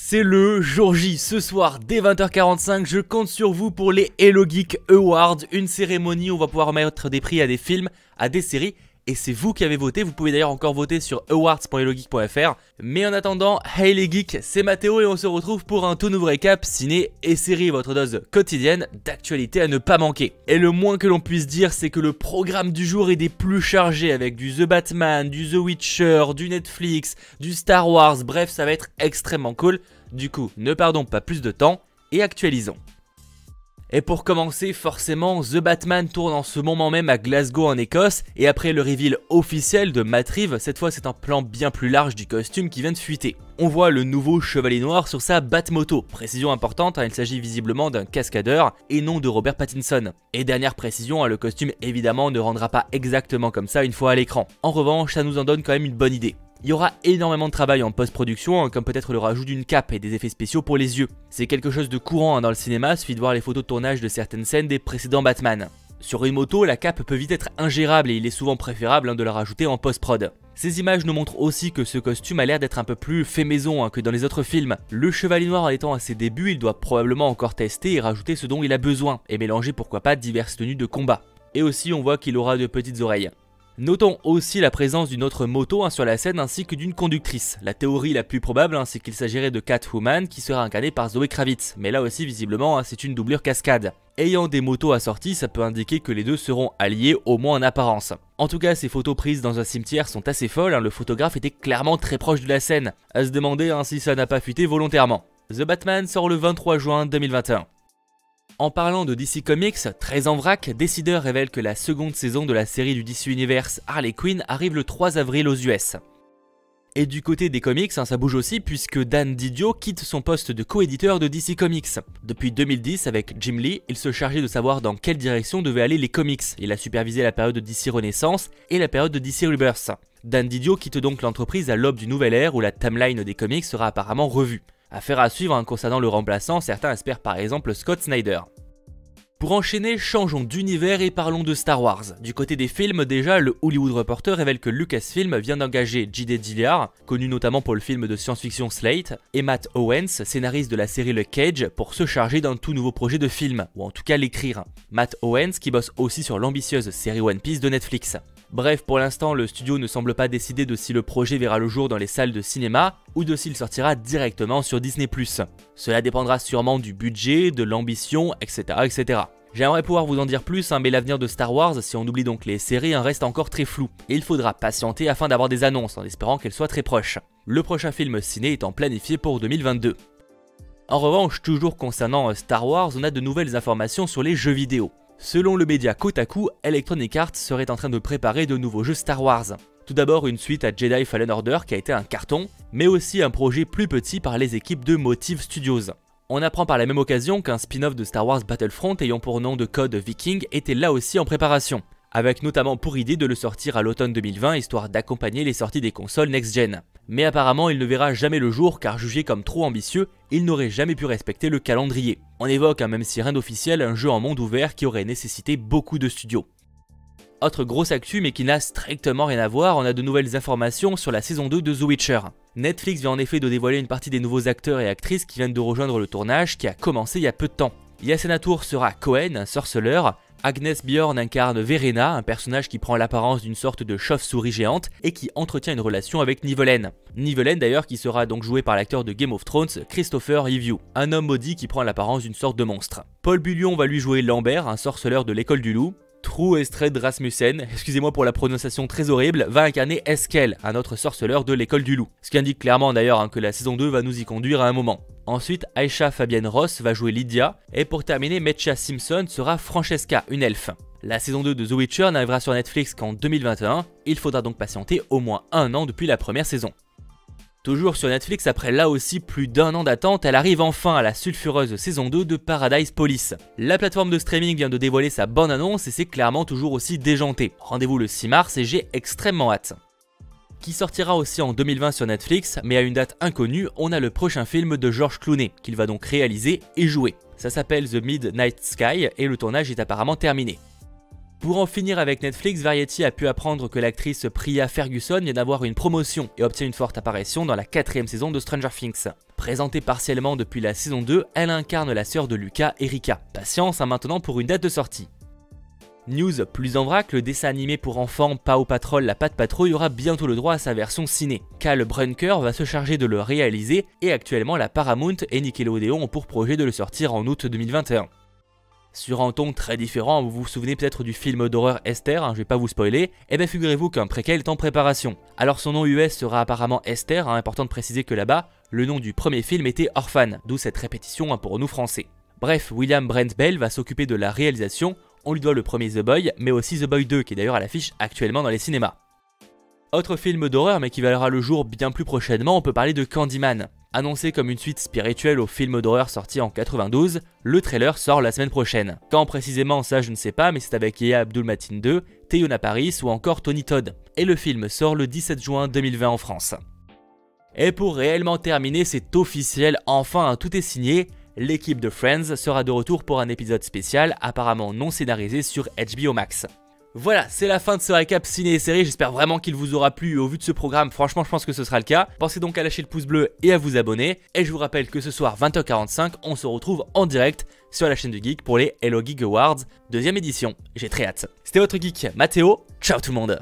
C'est le jour J, ce soir dès 20h45, je compte sur vous pour les Hello Geek Awards, une cérémonie où on va pouvoir remettre des prix à des films, à des séries, et c'est vous qui avez voté, vous pouvez d'ailleurs encore voter sur awards.hellogeek.fr. Mais en attendant, hey les geeks, c'est Mathéo et on se retrouve pour un tout nouveau récap ciné et série, votre dose quotidienne d'actualité à ne pas manquer. Et le moins que l'on puisse dire, c'est que le programme du jour est des plus chargés avec du The Batman, du The Witcher, du Netflix, du Star Wars, bref ça va être extrêmement cool. Du coup, ne perdons pas plus de temps et actualisons. Et pour commencer, forcément, The Batman tourne en ce moment même à Glasgow en Écosse, et après le reveal officiel de Matt Reeves, cette fois c'est un plan bien plus large du costume qui vient de fuiter. On voit le nouveau Chevalier Noir sur sa Batmoto, précision importante, il s'agit visiblement d'un cascadeur et non de Robert Pattinson. Et dernière précision, le costume évidemment ne rendra pas exactement comme ça une fois à l'écran. En revanche, ça nous en donne quand même une bonne idée. Il y aura énormément de travail en post-production, comme peut-être le rajout d'une cape et des effets spéciaux pour les yeux. C'est quelque chose de courant dans le cinéma, suffit de voir les photos de tournage de certaines scènes des précédents Batman. Sur une moto, la cape peut vite être ingérable et il est souvent préférable de la rajouter en post-prod. Ces images nous montrent aussi que ce costume a l'air d'être un peu plus fait maison que dans les autres films. Le Chevalier Noir en étant à ses débuts, il doit probablement encore tester et rajouter ce dont il a besoin, et mélanger pourquoi pas diverses tenues de combat. Et aussi on voit qu'il aura de petites oreilles. Notons aussi la présence d'une autre moto sur la scène ainsi que d'une conductrice. La théorie la plus probable c'est qu'il s'agirait de Catwoman qui sera incarnée par Zoé Kravitz, mais là aussi visiblement c'est une doublure cascade. Ayant des motos assorties, ça peut indiquer que les deux seront alliés au moins en apparence. En tout cas, ces photos prises dans un cimetière sont assez folles, le photographe était clairement très proche de la scène. À se demander si ça n'a pas fuité volontairement. The Batman sort le 23 juin 2021. En parlant de DC Comics, très en vrac, Décideur révèle que la seconde saison de la série du DC Universe Harley Quinn arrive le 3 avril aux US. Et du côté des comics, ça bouge aussi puisque Dan Didio quitte son poste de co-éditeur de DC Comics. Depuis 2010, avec Jim Lee, il se chargeait de savoir dans quelle direction devaient aller les comics. Il a supervisé la période de DC Renaissance et la période de DC Rebirth. Dan Didio quitte donc l'entreprise à l'aube du nouvel ère où la timeline des comics sera apparemment revue. Affaire à suivre concernant le remplaçant, certains espèrent par exemple Scott Snyder. Pour enchaîner, changeons d'univers et parlons de Star Wars. Du côté des films, déjà, le Hollywood Reporter révèle que Lucasfilm vient d'engager J.D. Dillard, connu notamment pour le film de science-fiction Slate, et Matt Owens, scénariste de la série Luke Cage, pour se charger d'un tout nouveau projet de film, ou en tout cas l'écrire. Matt Owens qui bosse aussi sur l'ambitieuse série One Piece de Netflix. Bref, pour l'instant, le studio ne semble pas décider de si le projet verra le jour dans les salles de cinéma ou de s'il sortira directement sur Disney+. Cela dépendra sûrement du budget, de l'ambition, etc. etc. J'aimerais pouvoir vous en dire plus, mais l'avenir de Star Wars, si on oublie donc les séries, reste encore très flou. Et il faudra patienter afin d'avoir des annonces, en espérant qu'elles soient très proches. Le prochain film ciné étant planifié pour 2022. En revanche, toujours concernant Star Wars, on a de nouvelles informations sur les jeux vidéo. Selon le média Kotaku, Electronic Arts serait en train de préparer de nouveaux jeux Star Wars. Tout d'abord une suite à Jedi Fallen Order qui a été un carton, mais aussi un projet plus petit par les équipes de Motive Studios. On apprend par la même occasion qu'un spin-off de Star Wars Battlefront ayant pour nom de code Viking était là aussi en préparation, avec notamment pour idée de le sortir à l'automne 2020 histoire d'accompagner les sorties des consoles next-gen. Mais apparemment il ne verra jamais le jour car jugé comme trop ambitieux, il n'aurait jamais pu respecter le calendrier. On évoque, même si rien d'officiel, un jeu en monde ouvert qui aurait nécessité beaucoup de studios. Autre grosse actu mais qui n'a strictement rien à voir, on a de nouvelles informations sur la saison 2 de The Witcher. Netflix vient en effet de dévoiler une partie des nouveaux acteurs et actrices qui viennent de rejoindre le tournage qui a commencé il y a peu de temps. Yassine Atour sera Cohen, un sorceleur, Agnes Bjorn incarne Verena, un personnage qui prend l'apparence d'une sorte de chauve-souris géante et qui entretient une relation avec Nivellen. Nivellen d'ailleurs qui sera donc joué par l'acteur de Game of Thrones, Christopher Reeve, un homme maudit qui prend l'apparence d'une sorte de monstre. Paul Bullion va lui jouer Lambert, un sorceleur de l'école du loup. True Estred Rasmussen, excusez-moi pour la prononciation très horrible, va incarner Eskel, un autre sorceleur de l'école du loup. Ce qui indique clairement d'ailleurs que la saison 2 va nous y conduire à un moment. Ensuite, Aisha Fabienne Ross va jouer Lydia, et pour terminer, Mecha Simpson sera Francesca, une elfe. La saison 2 de The Witcher n'arrivera sur Netflix qu'en 2021, il faudra donc patienter au moins un an depuis la première saison. Toujours sur Netflix, après là aussi plus d'un an d'attente, elle arrive enfin à la sulfureuse saison 2 de Paradise Police. La plateforme de streaming vient de dévoiler sa bande-annonce et c'est clairement toujours aussi déjanté. Rendez-vous le 6 mars et j'ai extrêmement hâte. Qui sortira aussi en 2020 sur Netflix, mais à une date inconnue, on a le prochain film de George Clooney, qu'il va donc réaliser et jouer. Ça s'appelle The Midnight Sky et le tournage est apparemment terminé. Pour en finir avec Netflix, Variety a pu apprendre que l'actrice Priya Ferguson vient d'avoir une promotion et obtient une forte apparition dans la 4ème saison de Stranger Things. Présentée partiellement depuis la saison 2, elle incarne la sœur de Lucas, Erika. Patience maintenant pour une date de sortie. News plus en vrac, le dessin animé pour enfants Paw Patrol la Patte Patrouille aura bientôt le droit à sa version ciné. Cal Brunker va se charger de le réaliser et actuellement la Paramount et Nickelodeon ont pour projet de le sortir en août 2021. Sur un ton très différent, vous vous souvenez peut-être du film d'horreur Esther, je vais pas vous spoiler, et bien figurez-vous qu'un préquel est en préparation. Alors son nom US sera apparemment Esther, important de préciser que là-bas, le nom du premier film était Orphan, d'où cette répétition pour nous français. Bref, William Brent Bell va s'occuper de la réalisation, on lui doit le premier The Boy, mais aussi The Boy 2 qui est d'ailleurs à l'affiche actuellement dans les cinémas. Autre film d'horreur mais qui verra le jour bien plus prochainement, on peut parler de Candyman. Annoncé comme une suite spirituelle au film d'horreur sorti en 92, le trailer sort la semaine prochaine. Quand précisément ça je ne sais pas, mais c'est avec Yahya Abdul-Mateen II, Teyona Paris ou encore Tony Todd. Et le film sort le 17 juin 2020 en France. Et pour réellement terminer, c'est officiel, enfin tout est signé, l'équipe de Friends sera de retour pour un épisode spécial apparemment non scénarisé sur HBO Max. Voilà, c'est la fin de ce récap ciné et série, j'espère vraiment qu'il vous aura plu au vu de ce programme, franchement je pense que ce sera le cas. Pensez donc à lâcher le pouce bleu et à vous abonner, et je vous rappelle que ce soir 20h45, on se retrouve en direct sur la chaîne du Geek pour les Hello Geek Awards, 2ème édition, j'ai très hâte. C'était votre geek Mathéo, ciao tout le monde.